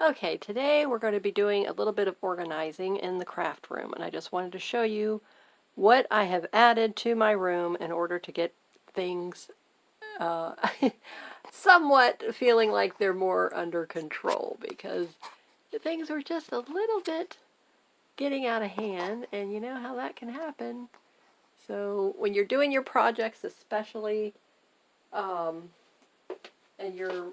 Okay, today we're going to be doing a little bit of organizing in the craft room, and I just wanted to show you what I have added to my room in order to get things uh, somewhat feeling like they're more under control, because things were just a little bit getting out of hand, and you know how that can happen. So when you're doing your projects, especially, um, and you're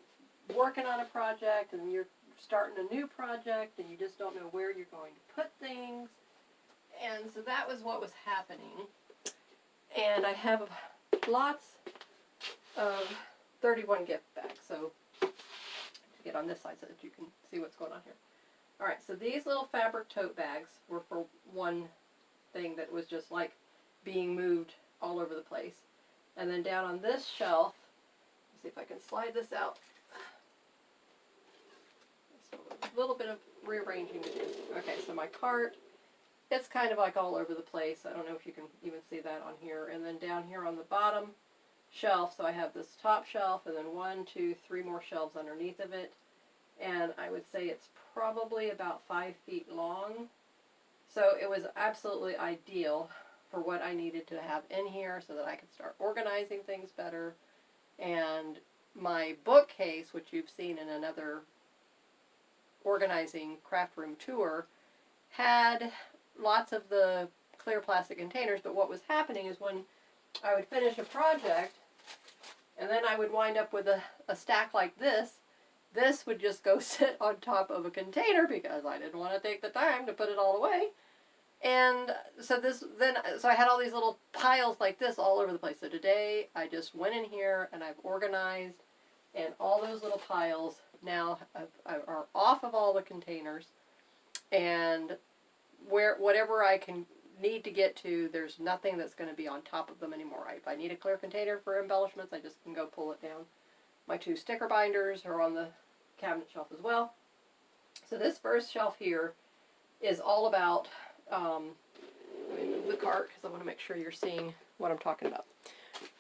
working on a project and you're starting a new project and you just don't know where you're going to put things. And so that was what was happening. And I have lots of 31 gift bags. So to get on this side so that you can see what's going on here. All right, so these little fabric tote bags were for one thing that was just like being moved all over the place. And then down on this shelf, let's see if I can slide this out. So a little bit of rearranging to do. Okay, so my cart, it's kind of like all over the place. I don't know if you can even see that on here. And then down here on the bottom shelf, so I have this top shelf and then 1, 2, 3 more shelves underneath of it. And I would say it's probably about 5 feet long. So it was absolutely ideal for what I needed to have in here so that I could start organizing things better. And my bookcase, which you've seen in another organizing craft room tour, had lots of the clear plastic containers, but what was happening is when I would finish a project and then I would wind up with a stack like this would just go sit on top of a container because I didn't want to take the time to put it all away. And so I had all these little piles like this all over the place. So today I just went in here and I've organized, and all those little piles now are off of all the containers, and whatever I can need to get to, there's nothing that's going to be on top of them anymore. If I need a clear container for embellishments, I just can go pull it down. My 2 sticker binders are on the cabinet shelf as well. So this first shelf here is all about, let me move the cart because I want to make sure you're seeing what I'm talking about.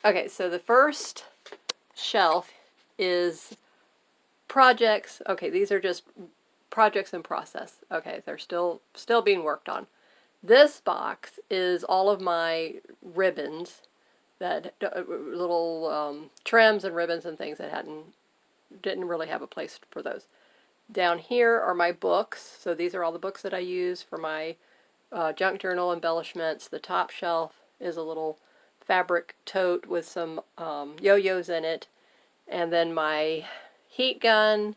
Okay, so the first shelf is projects. Okay, these are just projects in process. Okay, they're still being worked on. This box is all of my ribbons, that little trims and ribbons and things that didn't really have a place for those. Down here are my books. So these are all the books that I use for my junk journal embellishments. The top shelf is a little fabric tote with some yo-yos in it. And then my heat gun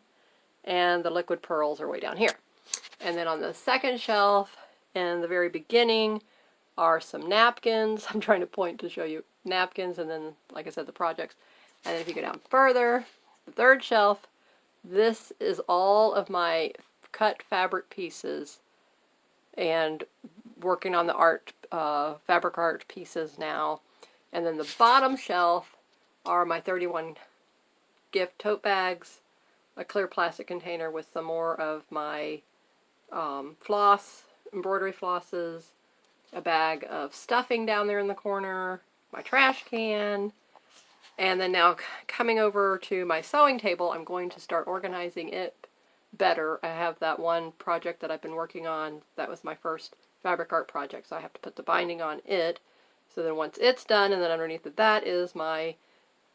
and the liquid pearls are way down here. And then on the second shelf, in the very beginning, are some napkins. I'm trying to point to show you napkins, and then, like I said, the projects. And then if you go down further, the third shelf, this is all of my cut fabric pieces and working on the art, fabric art pieces now. And then the bottom shelf are my 31 gift tote bags, a clear plastic container with some more of my floss, embroidery flosses, a bag of stuffing down there in the corner, my trash can, and then now coming over to my sewing table, I'm going to start organizing it better. I have that one project that I've been working on. That was my first fabric art project, so I have to put the binding on it. So then once it's done, and then underneath that is my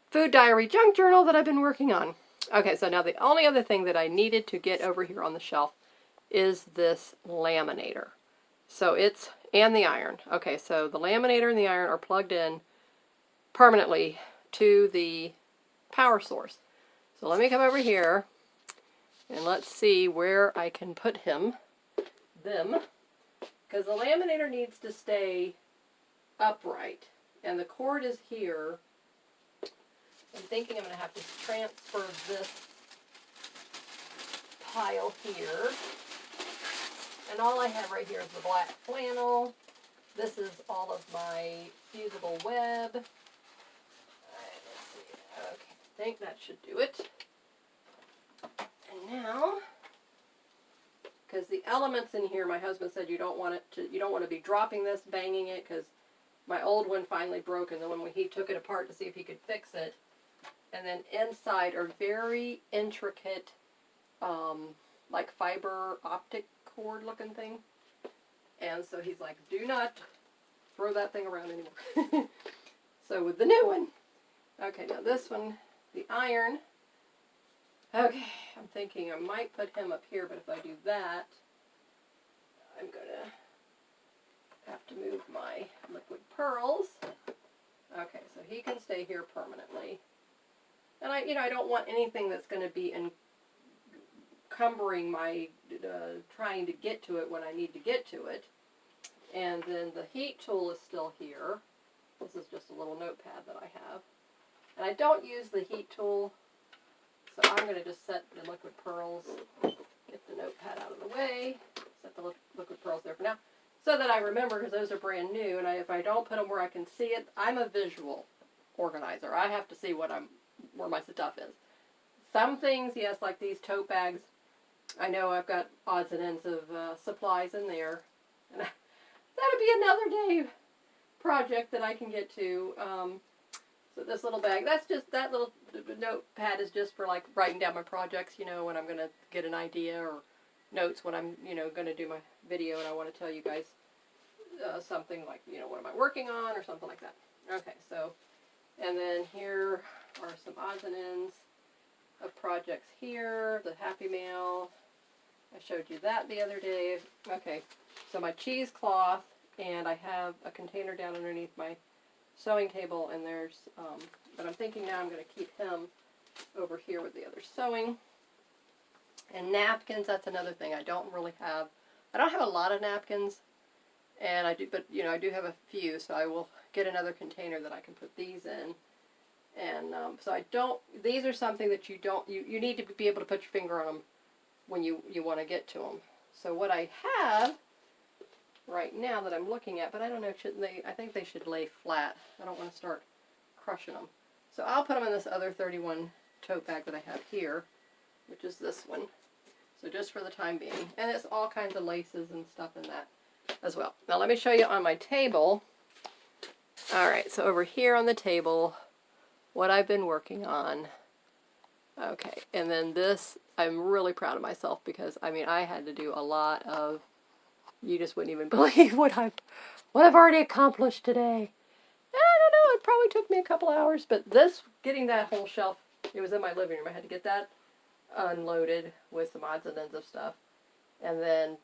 food diary junk journal that I've been working on. Okay, so now the only other thing that I needed to get over here on the shelf is this laminator. So and the iron. Okay, so the laminator and the iron are plugged in permanently to the power source. So let me come over here and let's see where I can put them. Because the laminator needs to stay upright. And the cord is here. I'm thinking I'm going to have to transfer this pile here. And all I have right here is the black flannel. This is all of my fusible web. Let's see. Okay, I think that should do it. And now, because the elements in here, my husband said you don't want to be dropping this, banging it, because my old one finally broke, and then when he took it apart to see if he could fix it, and then inside are very intricate like fiber optic cord looking thing. And so he's like, do not throw that thing around anymore. So with the new one, okay, now this one, the iron, okay, I'm thinking I might put him up here, but if I do that, I'm gonna have to move my liquid pearls. Okay, so he can stay here permanently. And I don't want anything that's going to be encumbering my trying to get to it when I need to get to it. And then the heat tool is still here. This is just a little notepad that I have. And I don't use the heat tool, so I'm going to just set the liquid pearls, get the notepad out of the way, set the liquid pearls there for now, so that I remember, because those are brand new, and if I don't put them where I can see it, I'm a visual organizer. I have to see where my stuff is. Some things, yes, like these tote bags, I know I've got odds and ends of supplies in there, and that'll be another day project that I can get to. So this little bag, that little notepad is just for like writing down my projects, when I'm going to get an idea, or notes when I'm, going to do my video and I want to tell you guys something like, what am I working on or something like that. Okay, so, and then here are some odds and ends of projects here, the Happy Mail. I showed you that the other day. Okay, so my cheesecloth, and I have a container down underneath my sewing table, and there's, but I'm thinking now I'm going to keep him over here with the other sewing. And napkins, that's another thing I don't really have. I don't have a lot of napkins, and I do, but I do have a few, so I will get another container that I can put these in. And so these are something that you need to be able to put your finger on them when you want to get to them. So what I have right now that I'm looking at, but I don't know, I think they should lay flat. I don't want to start crushing them. So I'll put them in this other 31 tote bag that I have here, which is this one. So just for the time being. And it's all kinds of laces and stuff in that as well. Now let me show you on my table. Alright, so over here on the table, what I've been working on. Okay, and then this, I'm really proud of myself because, I had to do a lot of, you just wouldn't even believe what I've already accomplished today. I don't know, it probably took me a couple hours, but getting that whole shelf, it was in my living room. I had to get that unloaded with some odds and ends of stuff, and then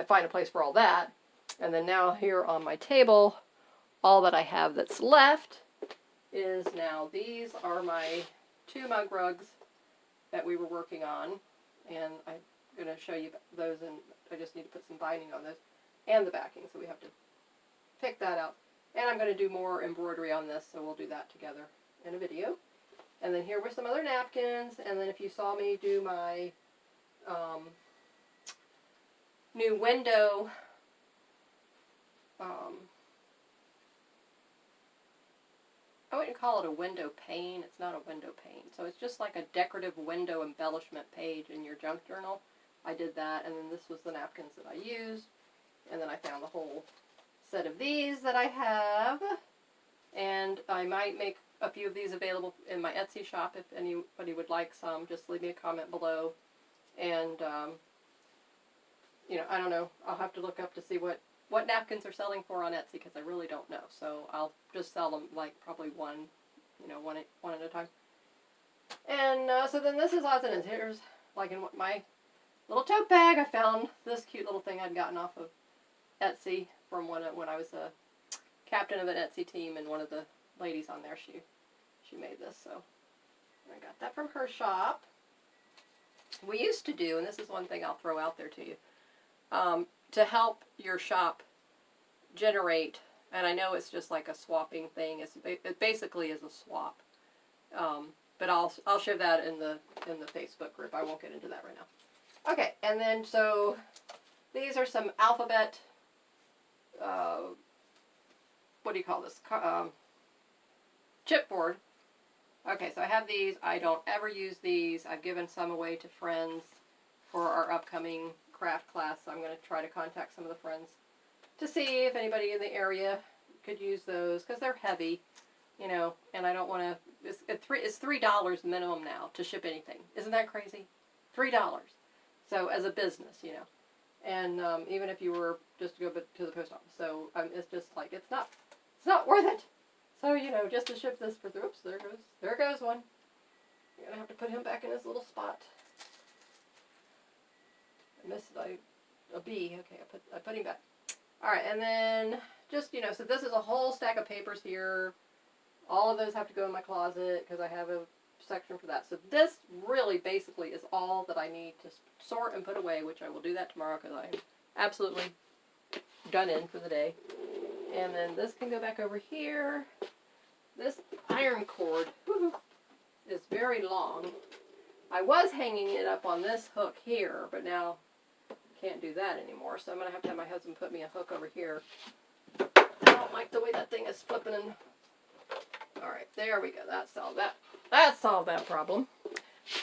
find a place for all that. And then now here on my table, all that I have that's left is now these are my 2 mug rugs that we were working on, and I'm going to show you those, and I just need to put some binding on those and the backing, so we have to pick that out. And I'm going to do more embroidery on this, so we'll do that together in a video. And then here were some other napkins, and then if you saw me do my new window, I wouldn't call it a window pane. It's not a window pane. So it's just like a decorative window embellishment page in your junk journal. I did that, and then this was the napkins that I used. And then I found the whole set of these that I have. And I might make a few of these available in my Etsy shop if anybody would like some. Just leave me a comment below. And, I don't know. I'll have to look up to see what napkins are selling for on Etsy, because I really don't know. So I'll just sell them like probably one at a time. And so then this is odds and ends. Here's like in my little tote bag. I found this cute little thing I'd gotten off of Etsy from when I was a captain of an Etsy team, and one of the ladies on there, she made this. So I got that from her shop. We used to do, and this is one thing I'll throw out there to you, to help your shop generate, and I know it's just like a swapping thing. It basically is a swap, but I'll share that in the Facebook group. I won't get into that right now. Okay, and then so these are some alphabet. What do you call this? Chipboard. Okay, so I have these. I don't ever use these. I've given some away to friends for our upcoming craft class. So I'm going to try to contact some of the friends to see if anybody in the area could use those, because they're heavy, and I don't want to. It's $3 minimum now to ship anything. Isn't that crazy? $3. So as a business, you know, and even if you were just to go to the post office, so it's just like it's not worth it. So you know, just to ship this for oops, there goes one. You're gonna have to put him back in his little spot. I missed a B. Okay, I put him back. All right, and then just, you know, so this is a whole stack of papers here. All of those have to go in my closet because I have a section for that. So this really basically is all that I need to sort and put away, which I will do that tomorrow because I'm absolutely done in for the day. And then this can go back over here. This iron cord is very long. I was hanging it up on this hook here, but now can't do that anymore, so I'm going to have my husband put me a hook over here. I don't like the way that thing is flipping and... Alright, there we go. That solved that problem.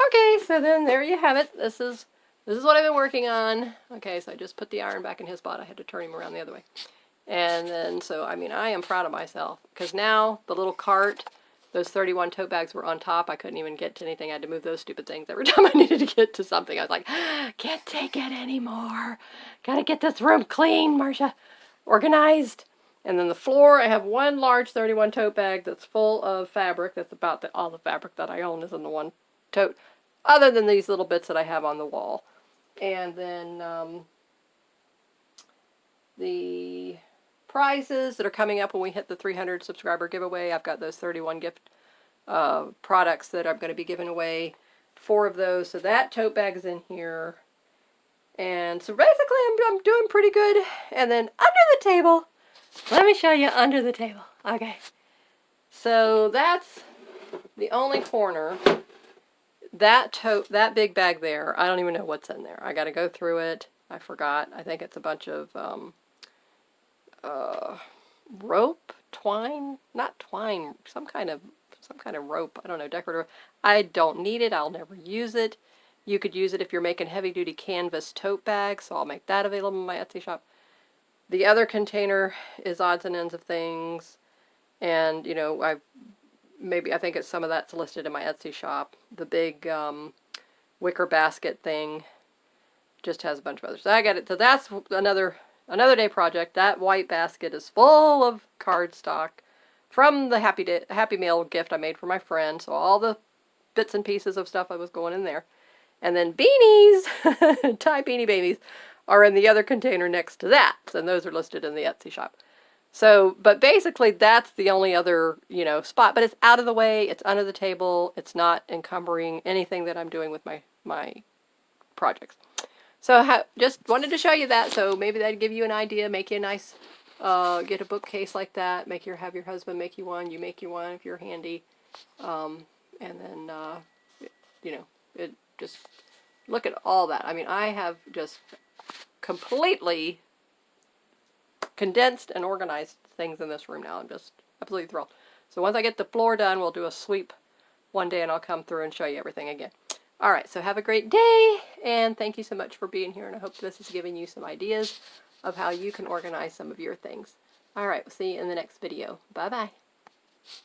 Okay, so then there you have it. This is what I've been working on. Okay, so I just put the iron back in his spot. I had to turn him around the other way. And then, so, I mean, I am proud of myself, because now the little cart, those 31 tote bags were on top. I couldn't even get to anything. I had to move those stupid things every time I needed to get to something. I was like, can't take it anymore. Gotta get this room clean, Marsha. Organized. And then the floor, I have one large 31 tote bag that's full of fabric. That's about all the fabric that I own is in the one tote. Other than these little bits that I have on the wall. And then the prizes that are coming up when we hit the 300 subscriber giveaway. I've got those 31 gift products that I'm going to be giving away. 4 of those. So that tote bag is in here. And so basically I'm doing pretty good. And then under the table, let me show you under the table. Okay. So that's the only corner. That big bag there, I don't even know what's in there. I got to go through it. I forgot. I think it's a bunch of rope, twine, not twine, some kind of rope. I don't know, decorative. I don't need it. I'll never use it. You could use it if you're making heavy-duty canvas tote bags, so I'll make that available in my Etsy shop. The other container is odds and ends of things, and you know, I think it's some of that's listed in my Etsy shop. The big wicker basket thing just has a bunch of others. So I got it. So that's another day project. That white basket is full of cardstock from the Happy Meal gift I made for my friend. So all the bits and pieces of stuff was going in there. And then beanies, tie beanie babies, are in the other container next to that. And those are listed in the Etsy shop. So, but basically that's the only other, you know, spot. But it's out of the way. It's under the table. It's not encumbering anything that I'm doing with my projects. So just wanted to show you that. So maybe that'd give you an idea. Make you a nice, get a bookcase like that. Have your husband make you one. You make you one if you're handy. And then, you know, just look at all that. I mean, I have just completely condensed and organized things in this room now. I'm just absolutely thrilled. So once I get the floor done, we'll do a sweep one day and I'll come through and show you everything again. All right, so have a great day, and thank you so much for being here, and I hope this is giving you some ideas of how you can organize some of your things. All right, we'll see you in the next video. Bye-bye.